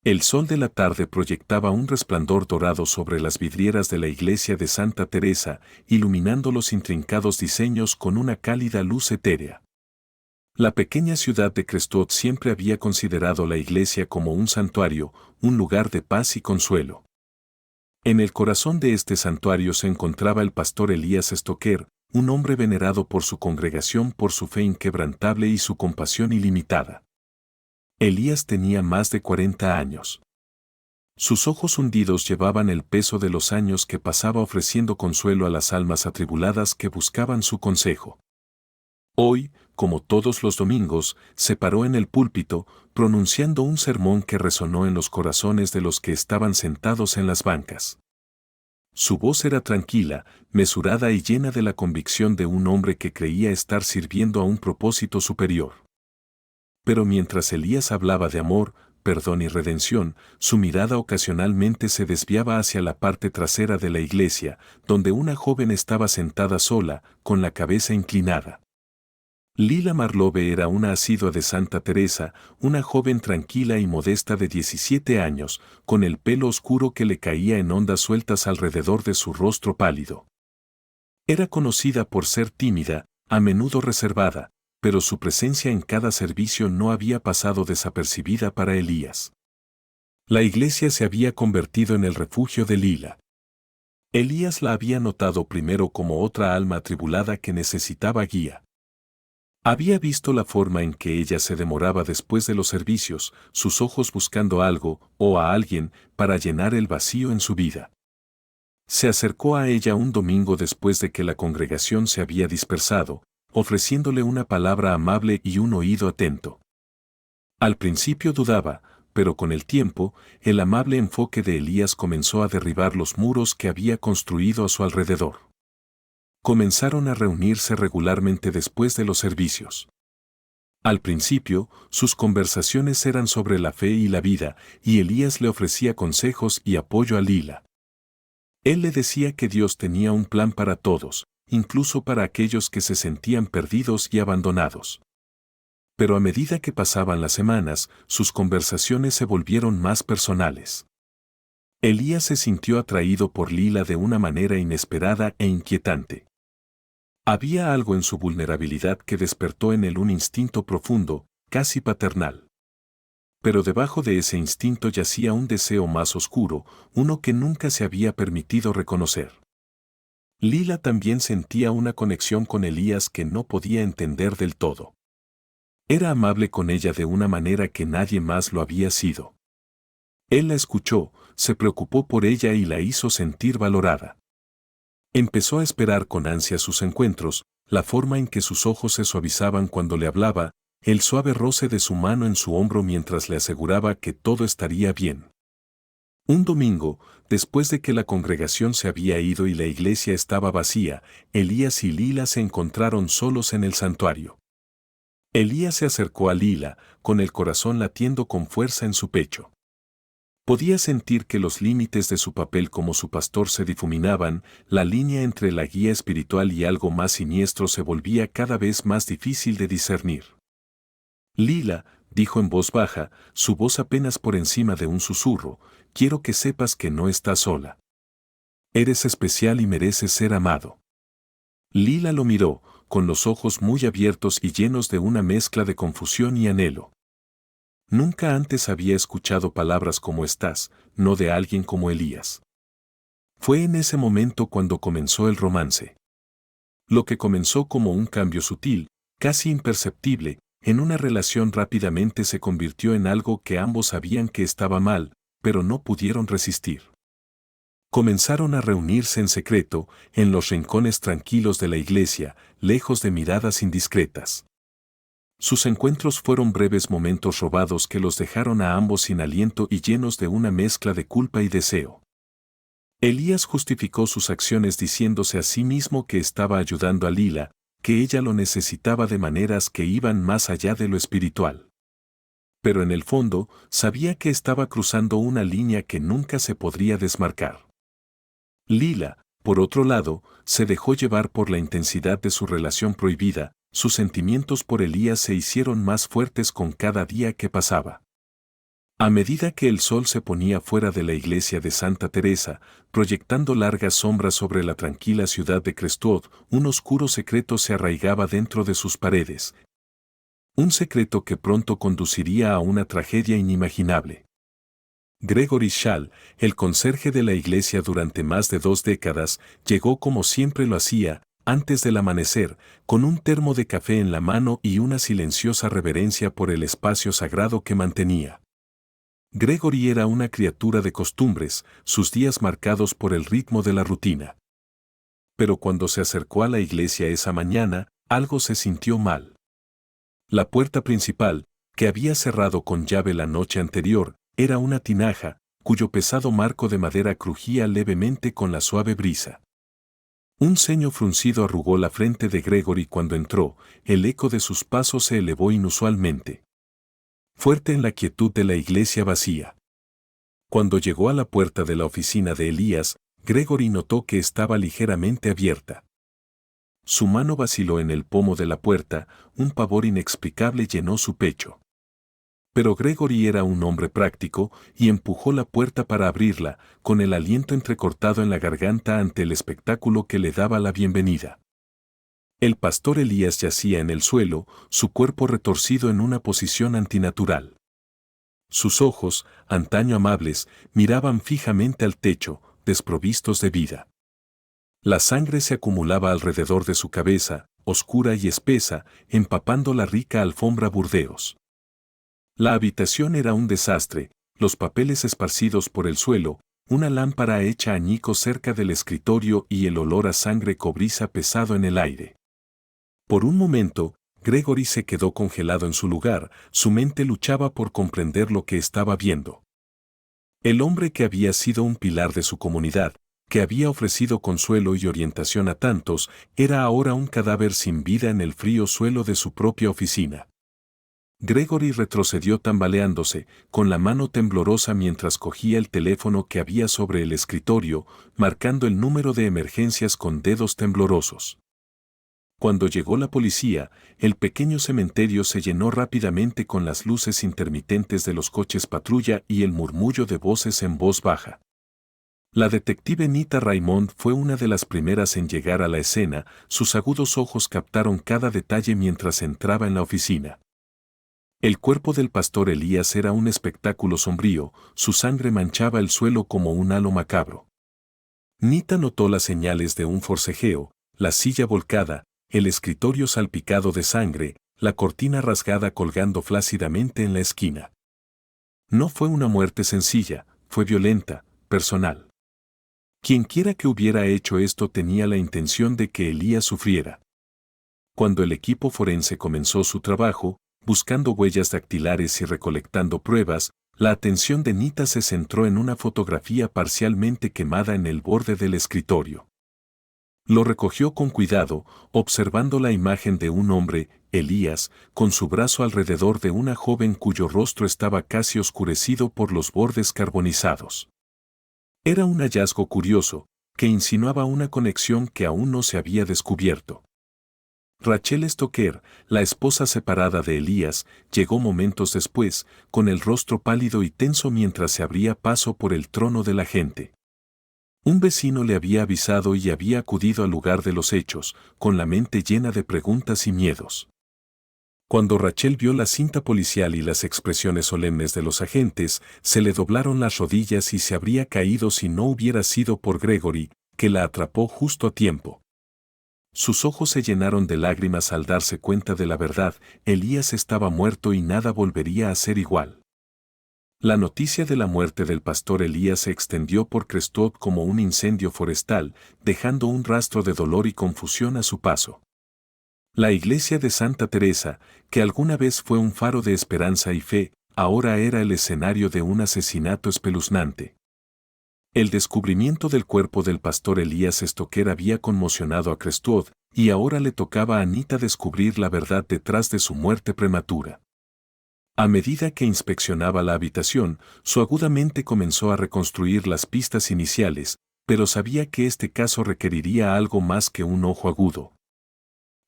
El sol de la tarde proyectaba un resplandor dorado sobre las vidrieras de la iglesia de Santa Teresa, iluminando los intrincados diseños con una cálida luz etérea. La pequeña ciudad de Crestwood siempre había considerado la iglesia como un santuario, un lugar de paz y consuelo. En el corazón de este santuario se encontraba el pastor Elías Stoker, un hombre venerado por su congregación por su fe inquebrantable y su compasión ilimitada. Elías tenía más de 40 años. Sus ojos hundidos llevaban el peso de los años que pasaba ofreciendo consuelo a las almas atribuladas que buscaban su consejo. Hoy, como todos los domingos, se paró en el púlpito, pronunciando un sermón que resonó en los corazones de los que estaban sentados en las bancas. Su voz era tranquila, mesurada y llena de la convicción de un hombre que creía estar sirviendo a un propósito superior. Pero mientras Elías hablaba de amor, perdón y redención, su mirada ocasionalmente se desviaba hacia la parte trasera de la iglesia, donde una joven estaba sentada sola, con la cabeza inclinada. Lila Marlove era una asidua de Santa Teresa, una joven tranquila y modesta de 17 años, con el pelo oscuro que le caía en ondas sueltas alrededor de su rostro pálido. Era conocida por ser tímida, a menudo reservada, pero su presencia en cada servicio no había pasado desapercibida para Elías. La iglesia se había convertido en el refugio de Lila. Elías la había notado primero como otra alma atribulada que necesitaba guía. Había visto la forma en que ella se demoraba después de los servicios, sus ojos buscando algo, o a alguien, para llenar el vacío en su vida. Se acercó a ella un domingo después de que la congregación se había dispersado, ofreciéndole una palabra amable y un oído atento. Al principio dudaba, pero con el tiempo, el amable enfoque de Elías comenzó a derribar los muros que había construido a su alrededor. Comenzaron a reunirse regularmente después de los servicios. Al principio, sus conversaciones eran sobre la fe y la vida, y Elías le ofrecía consejos y apoyo a Lila. Él le decía que Dios tenía un plan para todos, incluso para aquellos que se sentían perdidos y abandonados. Pero a medida que pasaban las semanas, sus conversaciones se volvieron más personales. Elías se sintió atraído por Lila de una manera inesperada e inquietante. Había algo en su vulnerabilidad que despertó en él un instinto profundo, casi paternal. Pero debajo de ese instinto yacía un deseo más oscuro, uno que nunca se había permitido reconocer. Lila también sentía una conexión con Elías que no podía entender del todo. Era amable con ella de una manera que nadie más lo había sido. Él la escuchó, se preocupó por ella y la hizo sentir valorada. Empezó a esperar con ansia sus encuentros, la forma en que sus ojos se suavizaban cuando le hablaba, el suave roce de su mano en su hombro mientras le aseguraba que todo estaría bien. Un domingo, después de que la congregación se había ido y la iglesia estaba vacía, Elías y Lila se encontraron solos en el santuario. Elías se acercó a Lila, con el corazón latiendo con fuerza en su pecho. Podía sentir que los límites de su papel como su pastor se difuminaban, la línea entre la guía espiritual y algo más siniestro se volvía cada vez más difícil de discernir. Lila, dijo en voz baja, su voz apenas por encima de un susurro, quiero que sepas que no estás sola. Eres especial y mereces ser amado. Lila lo miró, con los ojos muy abiertos y llenos de una mezcla de confusión y anhelo. Nunca antes había escuchado palabras como estas, no de alguien como Elías. Fue en ese momento cuando comenzó el romance. Lo que comenzó como un cambio sutil, casi imperceptible, en una relación rápidamente se convirtió en algo que ambos sabían que estaba mal, pero no pudieron resistir. Comenzaron a reunirse en secreto, en los rincones tranquilos de la iglesia, lejos de miradas indiscretas. Sus encuentros fueron breves momentos robados que los dejaron a ambos sin aliento y llenos de una mezcla de culpa y deseo. Elías justificó sus acciones diciéndose a sí mismo que estaba ayudando a Lila, que ella lo necesitaba de maneras que iban más allá de lo espiritual. Pero en el fondo, sabía que estaba cruzando una línea que nunca se podría desmarcar. Lila, por otro lado, se dejó llevar por la intensidad de su relación prohibida, sus sentimientos por Elías se hicieron más fuertes con cada día que pasaba. A medida que el sol se ponía fuera de la iglesia de Santa Teresa, proyectando largas sombras sobre la tranquila ciudad de Crestwood, un oscuro secreto se arraigaba dentro de sus paredes. Un secreto que pronto conduciría a una tragedia inimaginable. Gregory Shall, el conserje de la iglesia durante más de 2 décadas, llegó como siempre lo hacía, antes del amanecer, con un termo de café en la mano y una silenciosa reverencia por el espacio sagrado que mantenía. Gregory era una criatura de costumbres, sus días marcados por el ritmo de la rutina. Pero cuando se acercó a la iglesia esa mañana, algo se sintió mal. La puerta principal, que había cerrado con llave la noche anterior, era una tinaja, cuyo pesado marco de madera crujía levemente con la suave brisa. Un ceño fruncido arrugó la frente de Gregory cuando entró, el eco de sus pasos se elevó inusualmente fuerte en la quietud de la iglesia vacía. Cuando llegó a la puerta de la oficina de Elías, Gregory notó que estaba ligeramente abierta. Su mano vaciló en el pomo de la puerta, un pavor inexplicable llenó su pecho. Pero Gregory era un hombre práctico y empujó la puerta para abrirla, con el aliento entrecortado en la garganta ante el espectáculo que le daba la bienvenida. El pastor Elías yacía en el suelo, su cuerpo retorcido en una posición antinatural. Sus ojos, antaño amables, miraban fijamente al techo, desprovistos de vida. La sangre se acumulaba alrededor de su cabeza, oscura y espesa, empapando la rica alfombra burdeos. La habitación era un desastre, los papeles esparcidos por el suelo, una lámpara hecha añicos cerca del escritorio y el olor a sangre cobriza pesado en el aire. Por un momento, Gregory se quedó congelado en su lugar, su mente luchaba por comprender lo que estaba viendo. El hombre que había sido un pilar de su comunidad, que había ofrecido consuelo y orientación a tantos, era ahora un cadáver sin vida en el frío suelo de su propia oficina. Gregory retrocedió tambaleándose, con la mano temblorosa mientras cogía el teléfono que había sobre el escritorio, marcando el número de emergencias con dedos temblorosos. Cuando llegó la policía, el pequeño cementerio se llenó rápidamente con las luces intermitentes de los coches patrulla y el murmullo de voces en voz baja. La detective Nita Raymond fue una de las primeras en llegar a la escena, sus agudos ojos captaron cada detalle mientras entraba en la oficina. El cuerpo del pastor Elías era un espectáculo sombrío, su sangre manchaba el suelo como un halo macabro. Nita notó las señales de un forcejeo, la silla volcada, el escritorio salpicado de sangre, la cortina rasgada colgando flácidamente en la esquina. No fue una muerte sencilla, fue violenta, personal. Quienquiera que hubiera hecho esto tenía la intención de que Elías sufriera. Cuando el equipo forense comenzó su trabajo, buscando huellas dactilares y recolectando pruebas, la atención de Nita se centró en una fotografía parcialmente quemada en el borde del escritorio. Lo recogió con cuidado, observando la imagen de un hombre, Elías, con su brazo alrededor de una joven cuyo rostro estaba casi oscurecido por los bordes carbonizados. Era un hallazgo curioso, que insinuaba una conexión que aún no se había descubierto. Rachel Stoker, la esposa separada de Elías, llegó momentos después, con el rostro pálido y tenso mientras se abría paso por el trono de la gente. Un vecino le había avisado y había acudido al lugar de los hechos, con la mente llena de preguntas y miedos. Cuando Rachel vio la cinta policial y las expresiones solemnes de los agentes, se le doblaron las rodillas y se habría caído si no hubiera sido por Gregory, que la atrapó justo a tiempo. Sus ojos se llenaron de lágrimas al darse cuenta de la verdad, Elías estaba muerto y nada volvería a ser igual. La noticia de la muerte del pastor Elías se extendió por Crestwood como un incendio forestal, dejando un rastro de dolor y confusión a su paso. La iglesia de Santa Teresa, que alguna vez fue un faro de esperanza y fe, ahora era el escenario de un asesinato espeluznante. El descubrimiento del cuerpo del pastor Elías Stoker había conmocionado a Crestwood, y ahora le tocaba a Nita descubrir la verdad detrás de su muerte prematura. A medida que inspeccionaba la habitación, su aguda mente comenzó a reconstruir las pistas iniciales, pero sabía que este caso requeriría algo más que un ojo agudo.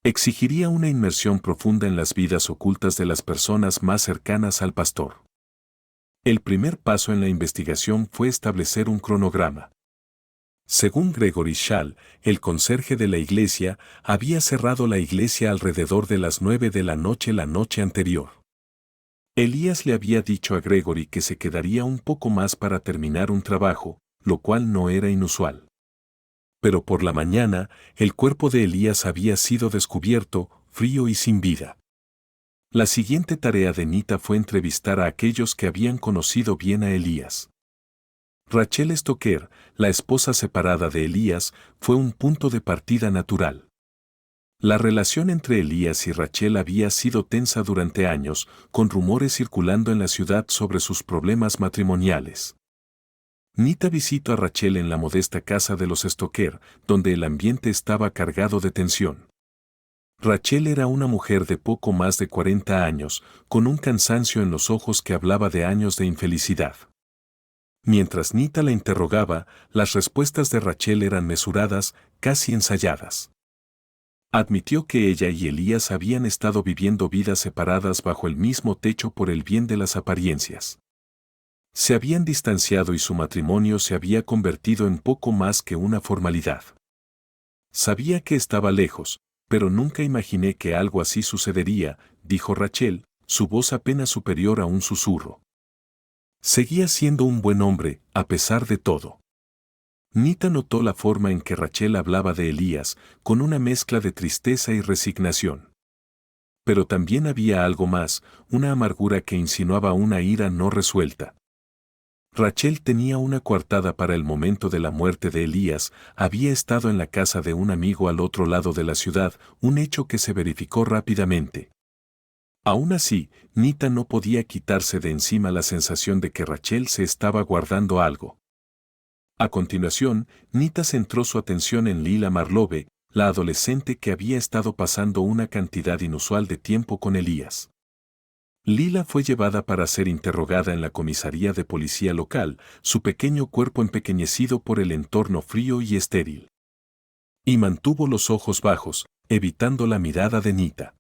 Exigiría una inmersión profunda en las vidas ocultas de las personas más cercanas al pastor. El primer paso en la investigación fue establecer un cronograma. Según Gregory Schall, el conserje de la iglesia, había cerrado la iglesia alrededor de las 9 de la noche anterior. Elías le había dicho a Gregory que se quedaría un poco más para terminar un trabajo, lo cual no era inusual. Pero por la mañana, el cuerpo de Elías había sido descubierto, frío y sin vida. La siguiente tarea de Nita fue entrevistar a aquellos que habían conocido bien a Elías. Rachel Stoker, la esposa separada de Elías, fue un punto de partida natural. La relación entre Elías y Rachel había sido tensa durante años, con rumores circulando en la ciudad sobre sus problemas matrimoniales. Nita visitó a Rachel en la modesta casa de los Stoker, donde el ambiente estaba cargado de tensión. Rachel era una mujer de poco más de 40 años, con un cansancio en los ojos que hablaba de años de infelicidad. Mientras Nita la interrogaba, las respuestas de Rachel eran mesuradas, casi ensayadas. Admitió que ella y Elías habían estado viviendo vidas separadas bajo el mismo techo por el bien de las apariencias. Se habían distanciado y su matrimonio se había convertido en poco más que una formalidad. Sabía que estaba lejos, pero nunca imaginé que algo así sucedería, dijo Rachel, su voz apenas superior a un susurro. Seguía siendo un buen hombre, a pesar de todo. Nita notó la forma en que Rachel hablaba de Elías, con una mezcla de tristeza y resignación. Pero también había algo más, una amargura que insinuaba una ira no resuelta. Rachel tenía una coartada para el momento de la muerte de Elías, había estado en la casa de un amigo al otro lado de la ciudad, un hecho que se verificó rápidamente. Aún así, Nita no podía quitarse de encima la sensación de que Rachel se estaba guardando algo. A continuación, Nita centró su atención en Lila Marlove, la adolescente que había estado pasando una cantidad inusual de tiempo con Elías. Lila fue llevada para ser interrogada en la comisaría de policía local, su pequeño cuerpo empequeñecido por el entorno frío y estéril. Y mantuvo los ojos bajos, evitando la mirada de Nita.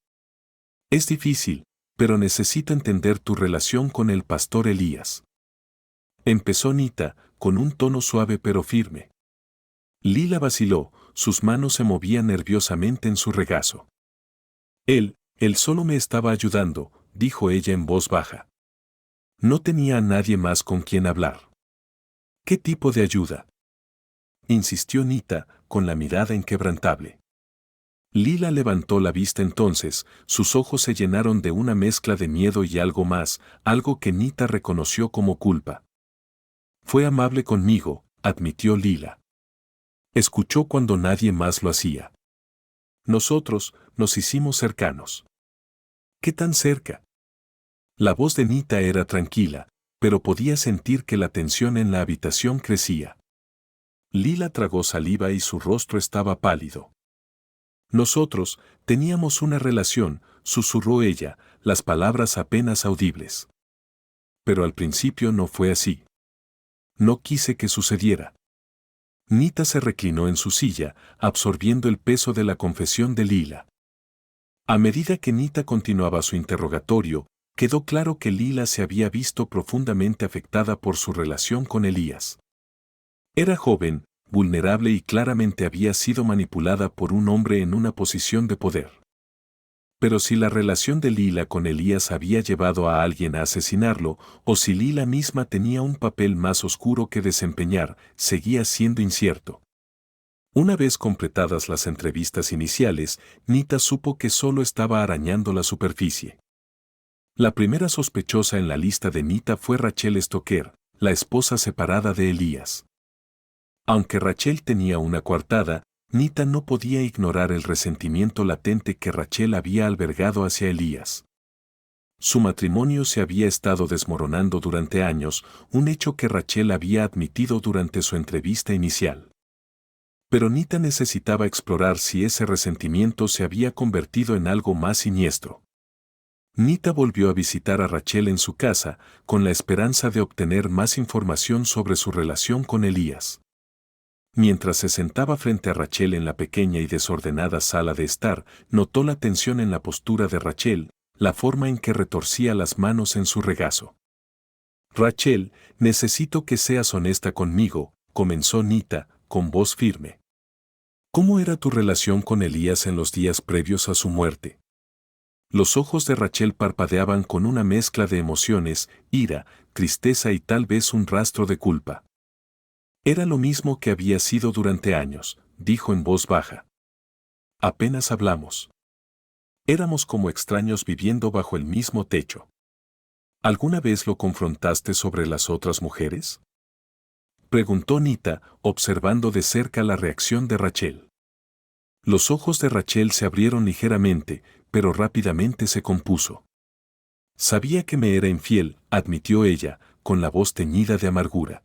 Es difícil, pero necesito entender tu relación con el pastor Elías. Empezó Nita, con un tono suave pero firme. Lila vaciló, sus manos se movían nerviosamente en su regazo. Él solo me estaba ayudando, dijo ella en voz baja. No tenía a nadie más con quien hablar. ¿Qué tipo de ayuda? Insistió Nita, con la mirada inquebrantable. Lila levantó la vista entonces, sus ojos se llenaron de una mezcla de miedo y algo más, algo que Nita reconoció como culpa. Fue amable conmigo, admitió Lila. Escuchó cuando nadie más lo hacía. Nosotros nos hicimos cercanos. ¿Qué tan cerca? La voz de Nita era tranquila, pero podía sentir que la tensión en la habitación crecía. Lila tragó saliva y su rostro estaba pálido. Nosotros teníamos una relación, susurró ella, las palabras apenas audibles. Pero al principio no fue así. No quise que sucediera. Nita se reclinó en su silla, absorbiendo el peso de la confesión de Lila. A medida que Nita continuaba su interrogatorio, quedó claro que Lila se había visto profundamente afectada por su relación con Elías. Era joven, vulnerable y claramente había sido manipulada por un hombre en una posición de poder. Pero si la relación de Lila con Elías había llevado a alguien a asesinarlo, o si Lila misma tenía un papel más oscuro que desempeñar, seguía siendo incierto. Una vez completadas las entrevistas iniciales, Nita supo que solo estaba arañando la superficie. La primera sospechosa en la lista de Nita fue Rachel Stoker, la esposa separada de Elías. Aunque Rachel tenía una coartada, Nita no podía ignorar el resentimiento latente que Rachel había albergado hacia Elías. Su matrimonio se había estado desmoronando durante años, un hecho que Rachel había admitido durante su entrevista inicial. Pero Nita necesitaba explorar si ese resentimiento se había convertido en algo más siniestro. Nita volvió a visitar a Rachel en su casa, con la esperanza de obtener más información sobre su relación con Elías. Mientras se sentaba frente a Rachel en la pequeña y desordenada sala de estar, notó la tensión en la postura de Rachel, la forma en que retorcía las manos en su regazo. Rachel, necesito que seas honesta conmigo, comenzó Nita, con voz firme. ¿Cómo era tu relación con Elías en los días previos a su muerte? Los ojos de Rachel parpadeaban con una mezcla de emociones, ira, tristeza y tal vez un rastro de culpa. Era lo mismo que había sido durante años, dijo en voz baja. Apenas hablamos. Éramos como extraños viviendo bajo el mismo techo. ¿Alguna vez lo confrontaste sobre las otras mujeres? Preguntó Nita, observando de cerca la reacción de Rachel. Los ojos de Rachel se abrieron ligeramente, pero rápidamente se compuso. Sabía que me era infiel, admitió ella, con la voz teñida de amargura.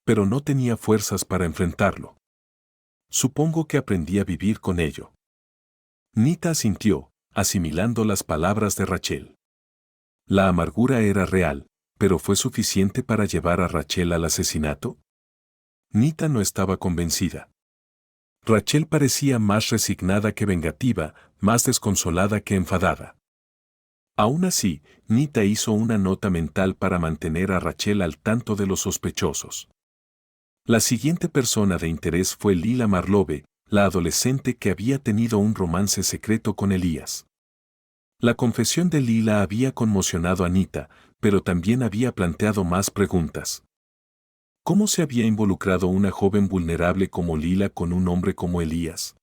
Pero no tenía fuerzas para enfrentarlo. Supongo que aprendí a vivir con ello. Nita asintió, asimilando las palabras de Rachel. La amargura era real, pero ¿fue suficiente para llevar a Rachel al asesinato? Nita no estaba convencida. Rachel parecía más resignada que vengativa, más desconsolada que enfadada. Aún así, Nita hizo una nota mental para mantener a Rachel al tanto de los sospechosos. La siguiente persona de interés fue Lila Marlove, la adolescente que había tenido un romance secreto con Elías. La confesión de Lila había conmocionado a Nita, pero también había planteado más preguntas. ¿Cómo se había involucrado una joven vulnerable como Lila con un hombre como Elías?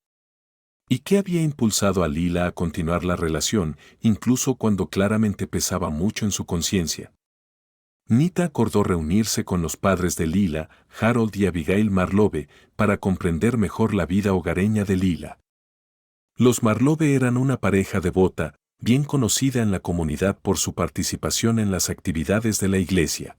¿Y qué había impulsado a Lila a continuar la relación, incluso cuando claramente pesaba mucho en su conciencia? Nita acordó reunirse con los padres de Lila, Harold y Abigail Marlove, para comprender mejor la vida hogareña de Lila. Los Marlove eran una pareja devota, bien conocida en la comunidad por su participación en las actividades de la iglesia.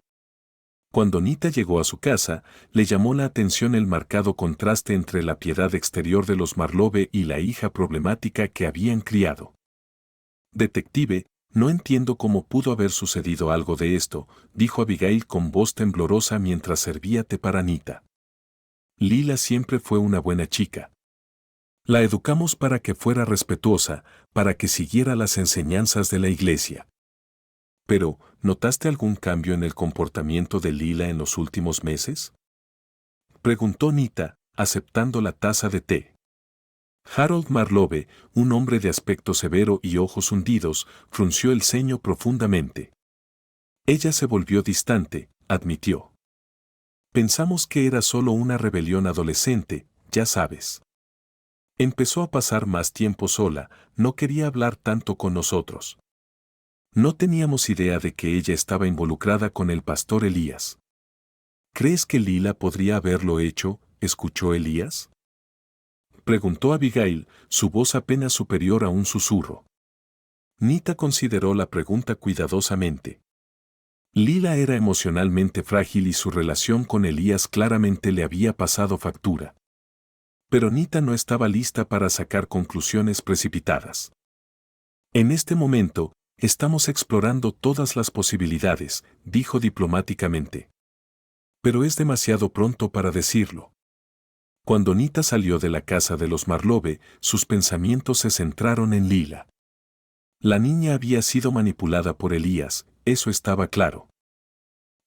Cuando Nita llegó a su casa, le llamó la atención el marcado contraste entre la piedad exterior de los Marlove y la hija problemática que habían criado. Detective, no entiendo cómo pudo haber sucedido algo de esto, dijo Abigail con voz temblorosa mientras servía té para Nita. Lila siempre fue una buena chica. La educamos para que fuera respetuosa, para que siguiera las enseñanzas de la iglesia. Pero, ¿notaste algún cambio en el comportamiento de Lila en los últimos meses? Preguntó Nita, aceptando la taza de té. Harold Marlove, un hombre de aspecto severo y ojos hundidos, frunció el ceño profundamente. Ella se volvió distante, admitió. Pensamos que era solo una rebelión adolescente, ya sabes. Empezó a pasar más tiempo sola, no quería hablar tanto con nosotros. No teníamos idea de que ella estaba involucrada con el pastor Elías. ¿Crees que Lila podría haberlo hecho? ¿Escuchó Elías? Preguntó Abigail, su voz apenas superior a un susurro. Nita consideró la pregunta cuidadosamente. Lila era emocionalmente frágil y su relación con Elías claramente le había pasado factura. Pero Nita no estaba lista para sacar conclusiones precipitadas. En este momento, estamos explorando todas las posibilidades, dijo diplomáticamente. Pero es demasiado pronto para decirlo. Cuando Nita salió de la casa de los Marlove, sus pensamientos se centraron en Lila. La niña había sido manipulada por Elías, eso estaba claro.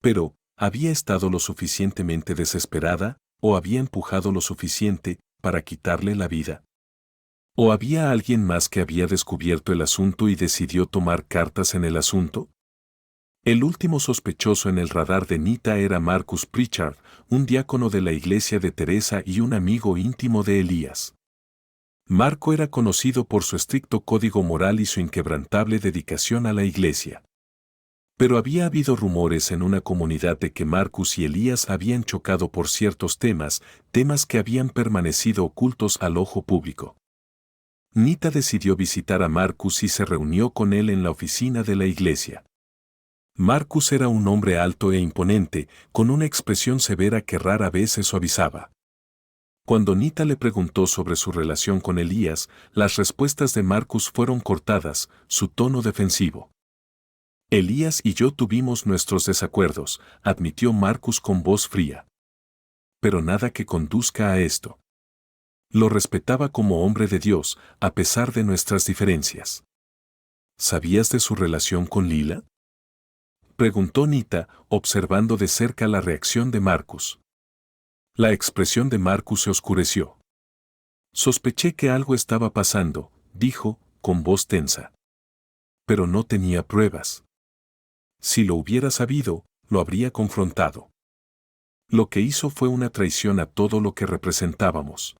Pero, ¿había estado lo suficientemente desesperada, o había empujado lo suficiente para quitarle la vida? ¿O había alguien más que había descubierto el asunto y decidió tomar cartas en el asunto? El último sospechoso en el radar de Nita era Marcus Pritchard, un diácono de la iglesia de Teresa y un amigo íntimo de Elías. Marco era conocido por su estricto código moral y su inquebrantable dedicación a la iglesia. Pero había habido rumores en una comunidad de que Marcus y Elías habían chocado por ciertos temas que habían permanecido ocultos al ojo público. Nita decidió visitar a Marcus y se reunió con él en la oficina de la iglesia. Marcus era un hombre alto e imponente, con una expresión severa que rara vez se suavizaba. Cuando Nita le preguntó sobre su relación con Elías, las respuestas de Marcus fueron cortadas, su tono defensivo. Elías y yo tuvimos nuestros desacuerdos, admitió Marcus con voz fría. Pero nada que conduzca a esto. Lo respetaba como hombre de Dios, a pesar de nuestras diferencias. ¿Sabías de su relación con Lila? Preguntó Nita, observando de cerca la reacción de Marcus. La expresión de Marcus se oscureció. Sospeché que algo estaba pasando, dijo, con voz tensa. Pero no tenía pruebas. Si lo hubiera sabido, lo habría confrontado. Lo que hizo fue una traición a todo lo que representábamos.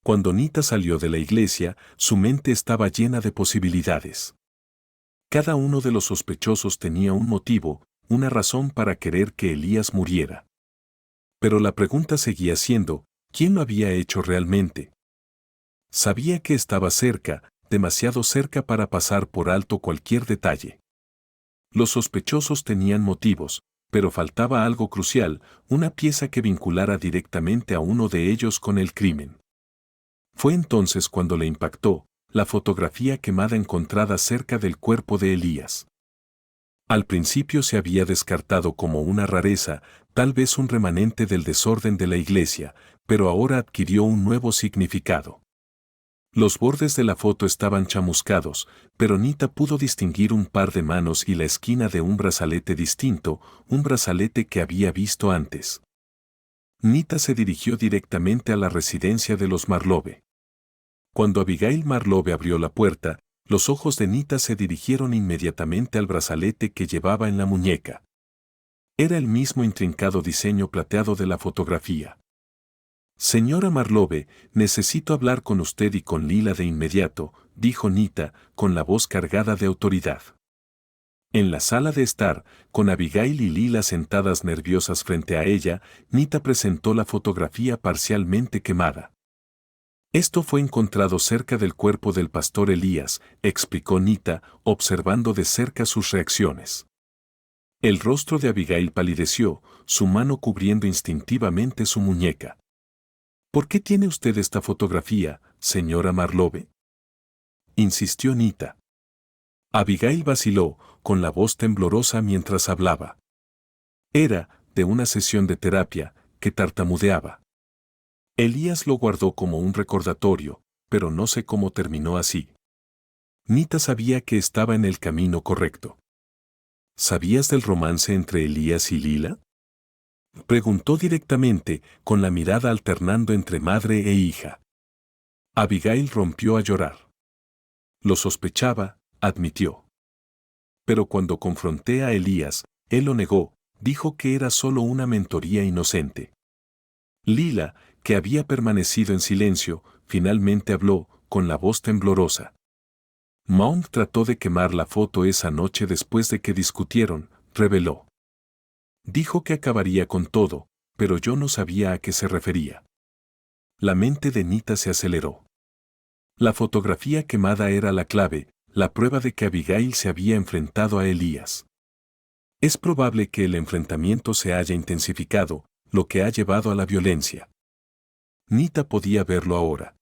Cuando Nita salió de la iglesia, su mente estaba llena de posibilidades. Cada uno de los sospechosos tenía un motivo, una razón para querer que Elías muriera. Pero la pregunta seguía siendo, ¿quién lo había hecho realmente? Sabía que estaba cerca, demasiado cerca para pasar por alto cualquier detalle. Los sospechosos tenían motivos, pero faltaba algo crucial, una pieza que vinculara directamente a uno de ellos con el crimen. Fue entonces cuando le impactó la fotografía quemada encontrada cerca del cuerpo de Elías. Al principio se había descartado como una rareza, tal vez un remanente del desorden de la iglesia, pero ahora adquirió un nuevo significado. Los bordes de la foto estaban chamuscados, pero Nita pudo distinguir un par de manos y la esquina de un brazalete distinto, un brazalete que había visto antes. Nita se dirigió directamente a la residencia de los Marlove. Cuando Abigail Marlove abrió la puerta, los ojos de Nita se dirigieron inmediatamente al brazalete que llevaba en la muñeca. Era el mismo intrincado diseño plateado de la fotografía. Señora Marlove, necesito hablar con usted y con Lila de inmediato, dijo Nita, con la voz cargada de autoridad. En la sala de estar, con Abigail y Lila sentadas nerviosas frente a ella, Nita presentó la fotografía parcialmente quemada. Esto fue encontrado cerca del cuerpo del pastor Elías, explicó Nita, observando de cerca sus reacciones. El rostro de Abigail palideció, su mano cubriendo instintivamente su muñeca. ¿Por qué tiene usted esta fotografía, señora Marlove? Insistió Nita. Abigail vaciló, con la voz temblorosa mientras hablaba. Era, de una sesión de terapia, que tartamudeaba. Elías lo guardó como un recordatorio, pero no sé cómo terminó así. Nita sabía que estaba en el camino correcto. ¿Sabías del romance entre Elías y Lila? Preguntó directamente, con la mirada alternando entre madre e hija. Abigail rompió a llorar. Lo sospechaba, admitió. Pero cuando confronté a Elías, él lo negó, dijo que era solo una mentoría inocente. Lila, que había permanecido en silencio, finalmente habló, con la voz temblorosa. Mount trató de quemar la foto esa noche después de que discutieron, reveló. Dijo que acabaría con todo, pero yo no sabía a qué se refería. La mente de Nita se aceleró. La fotografía quemada era la clave, la prueba de que Abigail se había enfrentado a Elías. Es probable que el enfrentamiento se haya intensificado, lo que ha llevado a la violencia. Nita podía verlo ahora.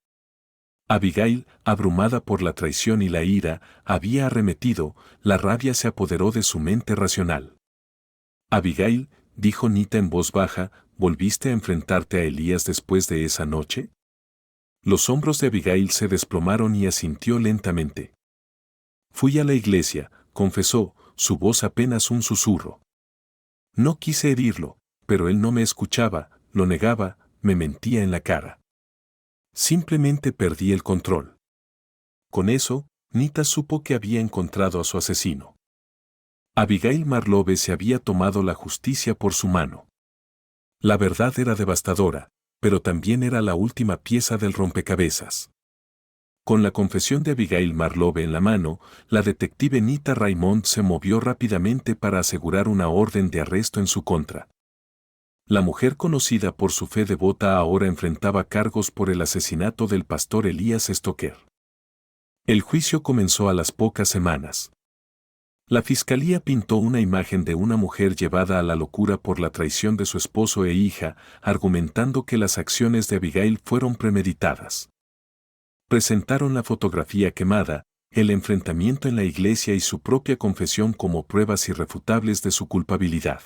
Abigail, abrumada por la traición y la ira, había arremetido, la rabia se apoderó de su mente racional. Abigail, dijo Nita en voz baja, ¿volviste a enfrentarte a Elías después de esa noche? Los hombros de Abigail se desplomaron y asintió lentamente. Fui a la iglesia, confesó, su voz apenas un susurro. No quise herirlo, pero él no me escuchaba, lo negaba, me mentía en la cara. Simplemente perdí el control. Con eso, Nita supo que había encontrado a su asesino. Abigail Marlove se había tomado la justicia por su mano. La verdad era devastadora, pero también era la última pieza del rompecabezas. Con la confesión de Abigail Marlove en la mano, la detective Nita Raymond se movió rápidamente para asegurar una orden de arresto en su contra. La mujer conocida por su fe devota ahora enfrentaba cargos por el asesinato del pastor Elías Stoker. El juicio comenzó a las pocas semanas. La fiscalía pintó una imagen de una mujer llevada a la locura por la traición de su esposo e hija, argumentando que las acciones de Abigail fueron premeditadas. Presentaron la fotografía quemada, el enfrentamiento en la iglesia y su propia confesión como pruebas irrefutables de su culpabilidad.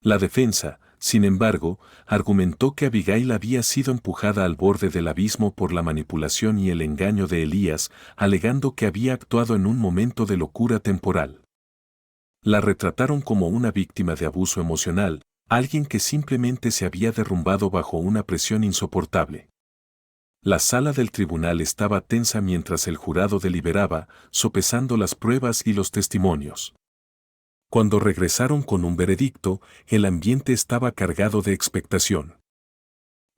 La defensa, sin embargo, argumentó que Abigail había sido empujada al borde del abismo por la manipulación y el engaño de Elías, alegando que había actuado en un momento de locura temporal. La retrataron como una víctima de abuso emocional, alguien que simplemente se había derrumbado bajo una presión insoportable. La sala del tribunal estaba tensa mientras el jurado deliberaba, sopesando las pruebas y los testimonios. Cuando regresaron con un veredicto, el ambiente estaba cargado de expectación.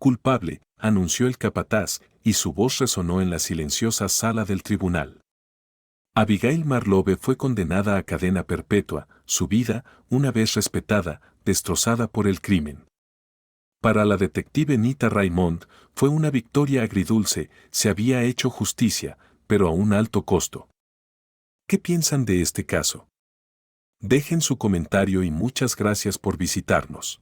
Culpable, anunció el capataz, y su voz resonó en la silenciosa sala del tribunal. Abigail Marlowe fue condenada a cadena perpetua, su vida, una vez respetada, destrozada por el crimen. Para la detective Nita Raymond, fue una victoria agridulce, se había hecho justicia, pero a un alto costo. ¿Qué piensan de este caso? Dejen su comentario y muchas gracias por visitarnos.